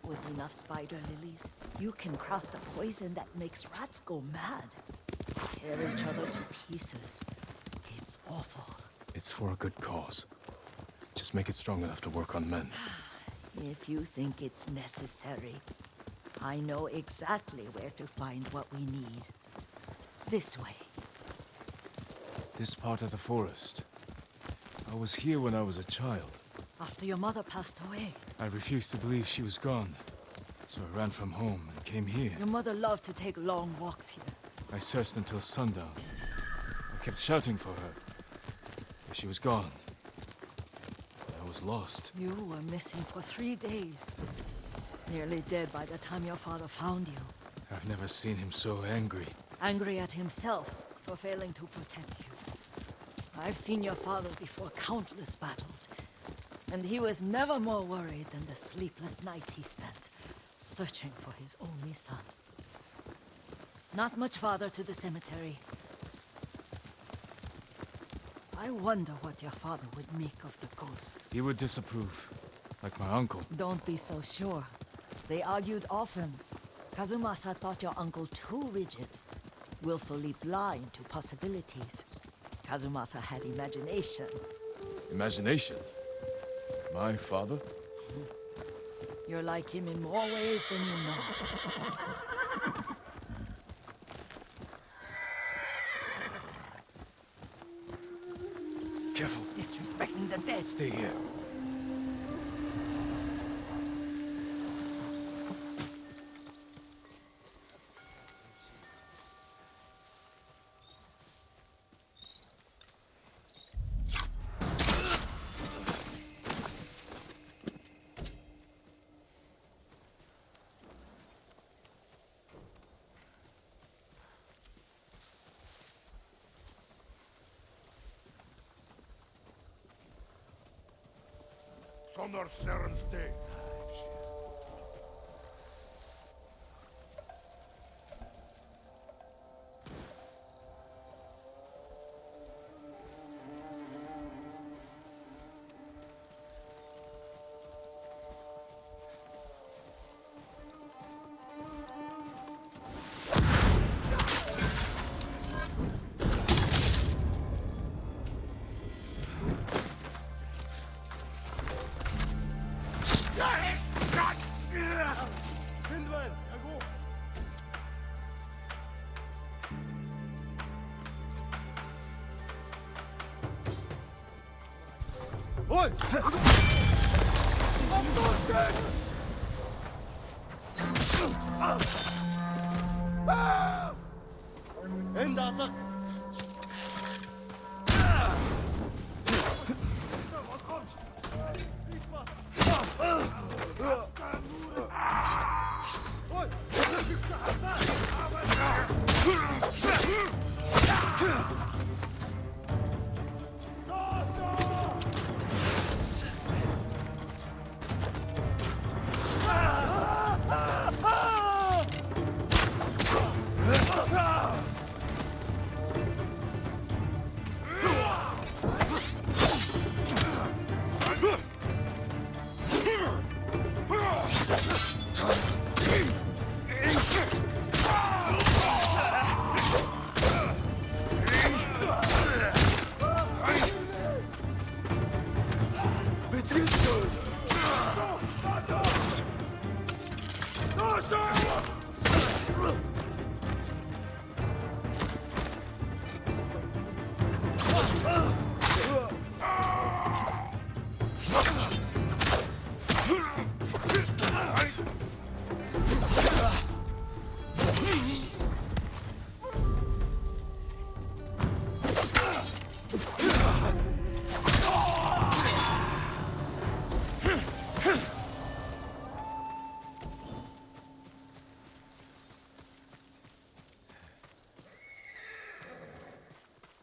With enough spider lilies, you can craft a poison that makes rats go mad. Tear each other to pieces. It's awful. It's for a good cause. Just make it strong enough to work on men. If you think it's necessary, I know exactly where to find what we need. This way. This part of the forest. I was here when I was a child. After your mother passed away. I refused to believe she was gone. So I ran from home and came here. Your mother loved to take long walks here. I searched until sundown. I kept shouting for her. But she was gone. I was lost. You were missing for 3 days. Nearly dead by the time your father found you. I've never seen him so angry. Angry at himself for failing to protect you. I've seen your father before countless battles. And he was never more worried than the sleepless nights he spent searching for his only son. Not much farther to the cemetery. I wonder what your father would make of the ghost. He would disapprove, like my uncle. Don't be so sure. They argued often. Kazumasa thought your uncle too rigid, willfully blind to possibilities. Kazumasa had imagination. Imagination? My father? You're like him in more ways than you know. Careful. Disrespecting the dead. Stay here. Sonor Serenste. Oi! End atak!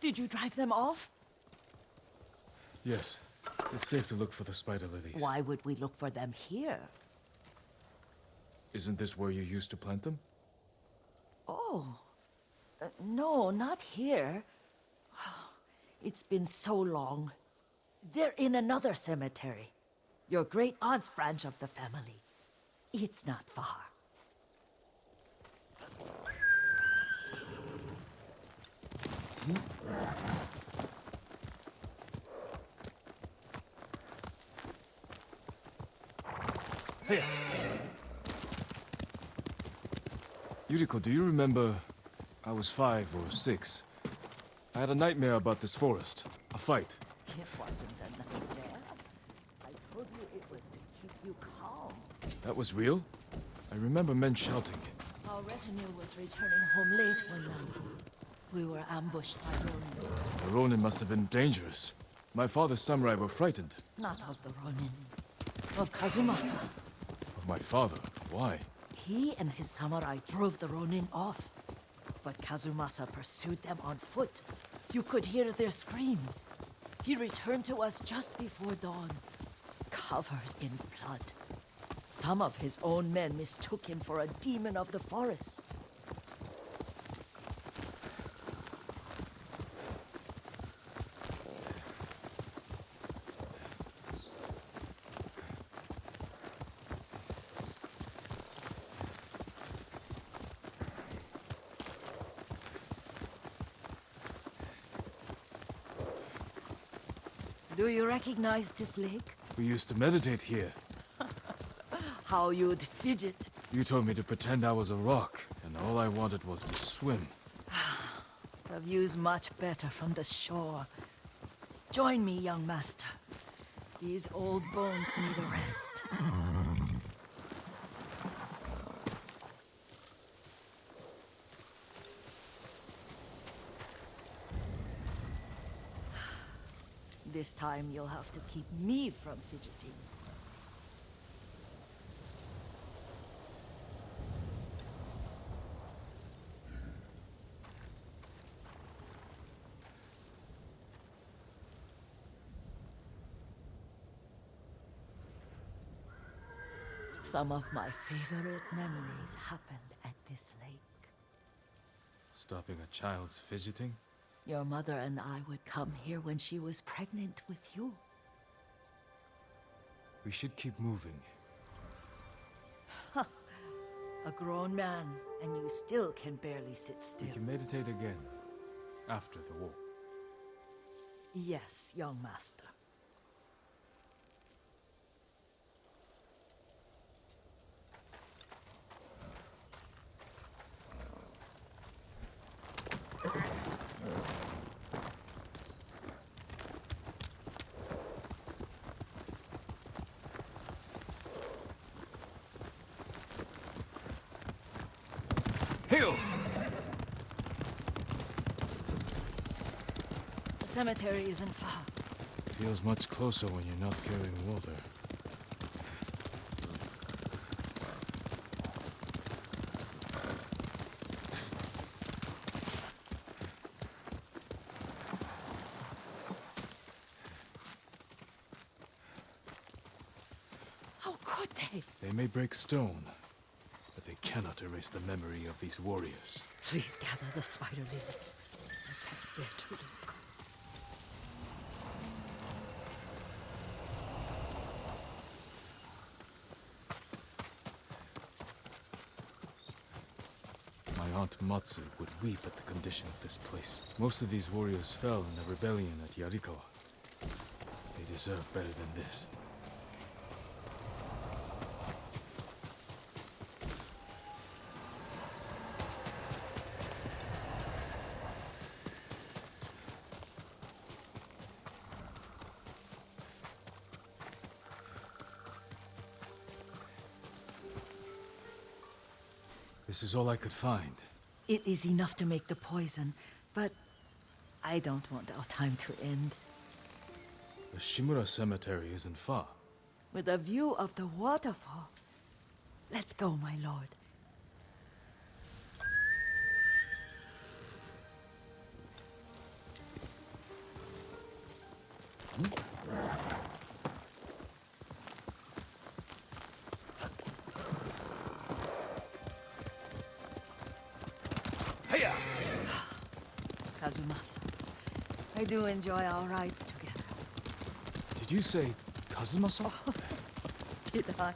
Did you drive them off? Yes. It's safe to look for the spider lilies. Why would we look for them here? Isn't this where you used to plant them? Oh. No, not here. It's been so long. They're in another cemetery. Your great-aunt's branch of the family. It's not far. Hey! Yuriko, do you remember? I was 5 or 6. I had a nightmare about this forest. A fight. It wasn't a nightmare. I told you it was to keep you calm. That was real? I remember men shouting. Our retinue was returning home late one night. We were ambushed by Ronin. The Ronin must have been dangerous. My father's samurai were frightened. Not of the Ronin. Of Kazumasa. Of my father. Why? He and his samurai drove the Ronin off. But Kazumasa pursued them on foot. You could hear their screams. He returned to us just before dawn, covered in blood. Some of his own men mistook him for a demon of the forest. Do you recognize this lake? We used to meditate here. How you'd fidget. You told me to pretend I was a rock, and all I wanted was to swim. The view's much better from the shore. Join me, young master. These old bones need a rest. This time you'll have to keep me from fidgeting. Some of my favorite memories happened at this lake. Stopping a child's fidgeting? Your mother and I would come here when she was pregnant with you. We should keep moving. A grown man, and you still can barely sit still. We can meditate again. After the war. Yes, young master. Hail! The cemetery isn't far. Feels much closer when you're not carrying water. How could they? They may break stone, but they cannot erase the memory of these warriors. Please gather the spider lilies. I can't bear to look. My aunt Matsu would weep at the condition of this place. Most of these warriors fell in the rebellion at Yuriko. They deserve better than this. This is all I could find. It is enough to make the poison, but I don't want our time to end. The Shimura Cemetery isn't far. With a view of the waterfall. Let's go, my lord. Kazumasa, I do enjoy our rides together. Did you say Kazumasa? Did I?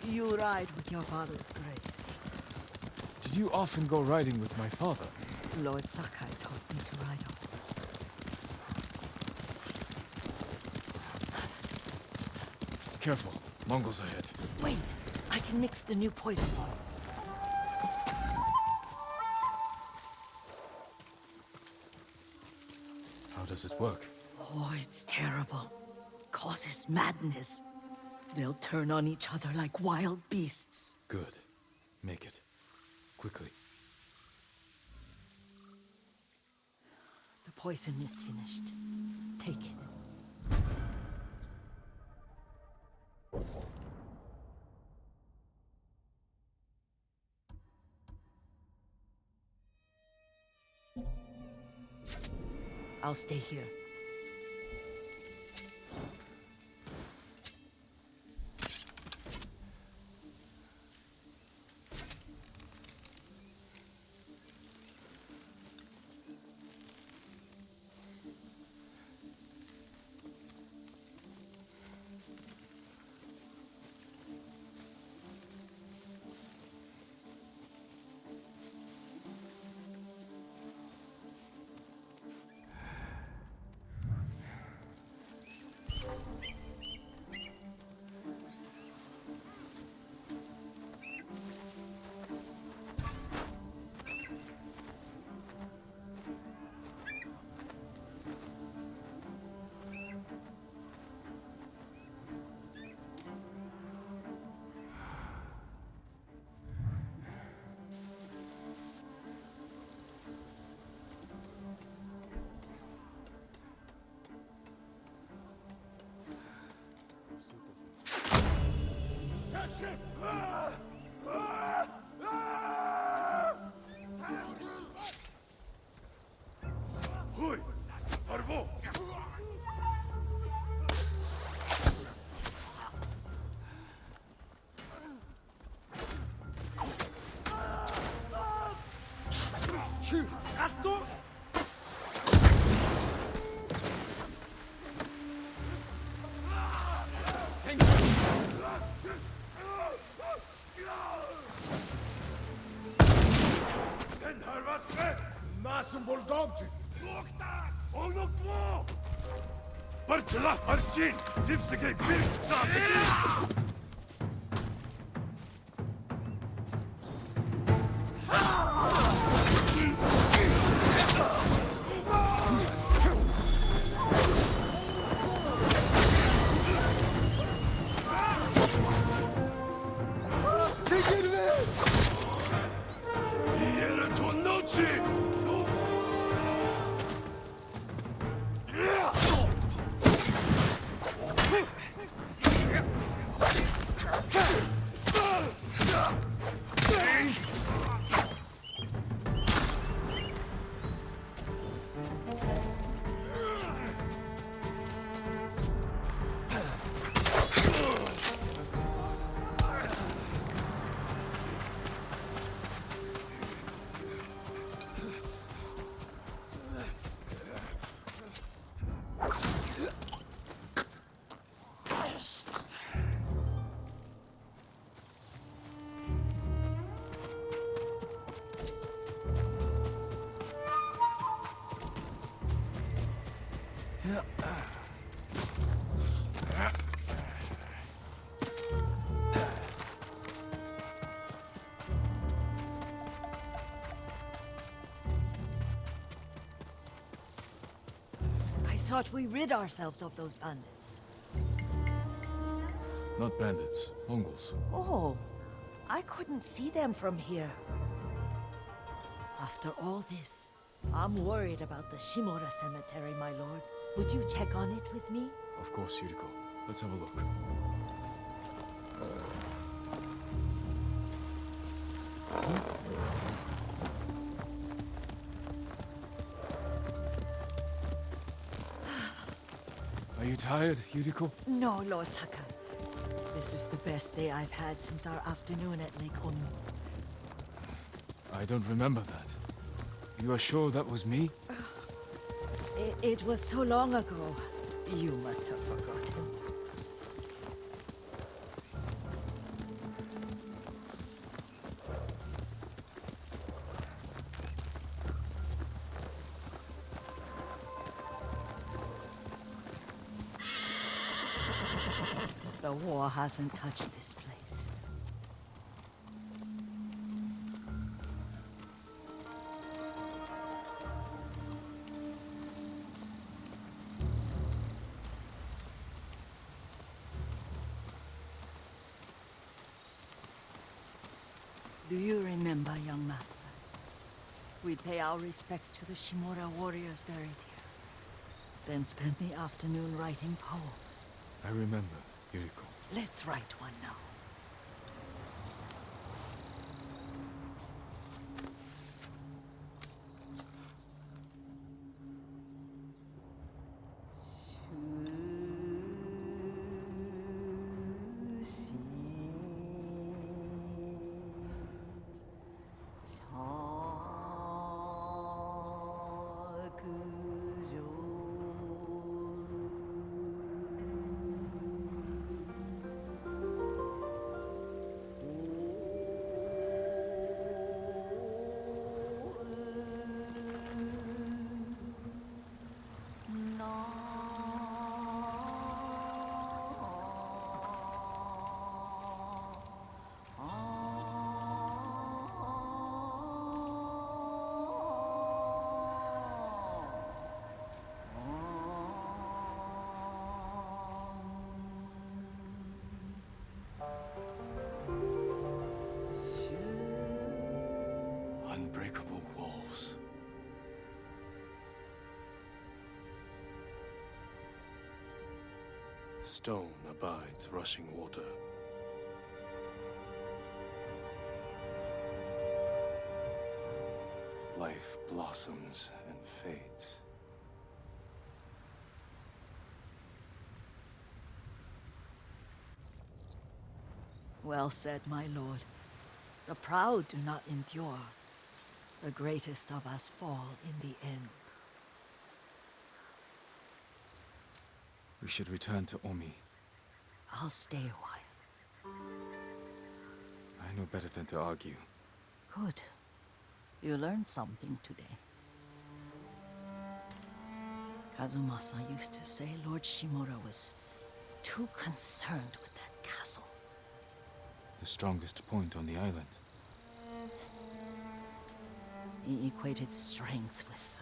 You ride with your father's grace. Did you often go riding with my father? Lord Sakai taught me to ride a horse. Careful. Mongols ahead. Wait, I can mix the new poison bomb. How does it work? Oh, it's terrible. Causes madness. They'll turn on each other like wild beasts. Good. Make it. Quickly. The poison is finished. Take it. I'll stay here. Hui! Arvo! Atto! Den harvat med! Masum Bolgoggi! Lukta! Onuklu! Parçala parçin! Zipsike bir çıksa! Yere tonnoci! I thought we rid ourselves of those bandits. Not bandits. Mongols. Oh, I couldn't see them from here. After all this, I'm worried about the Shimura cemetery, my lord. Would you check on it with me? Of course, Yuriko. Let's have a look. Are you tired, Yuriko? No, Lord Sakai. This is the best day I've had since our afternoon at Lake Onu. I don't remember that. You are sure that was me? It was so long ago. You must have forgotten. The war hasn't touched this place. Do you remember, young master? We'd pay our respects to the Shimura warriors buried here. Then spend the afternoon writing poems. I remember, Yuriko. Let's write one now. Unbreakable walls. Stone abides rushing water. Life blossoms and fades. Well said, my lord. The proud do not endure. The greatest of us fall in the end. We should return to Omi. I'll stay a while. I know better than to argue. Good. You learned something today. Kazumasa used to say Lord Shimura was too concerned with that castle. The strongest point on the island. He equated strength with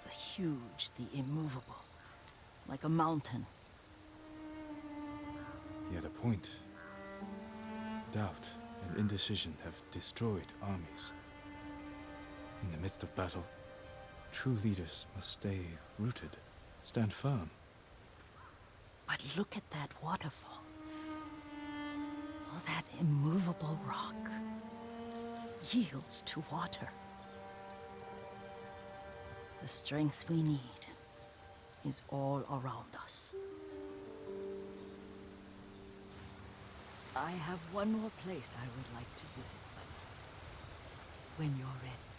the huge, the immovable, like a mountain. He had a point. Doubt and indecision have destroyed armies. In the midst of battle, true leaders must stay rooted, stand firm. But look at that waterfall. All that immovable rock yields to water. The strength we need is all around us. I have one more place I would like to visit, my lord. When you're ready.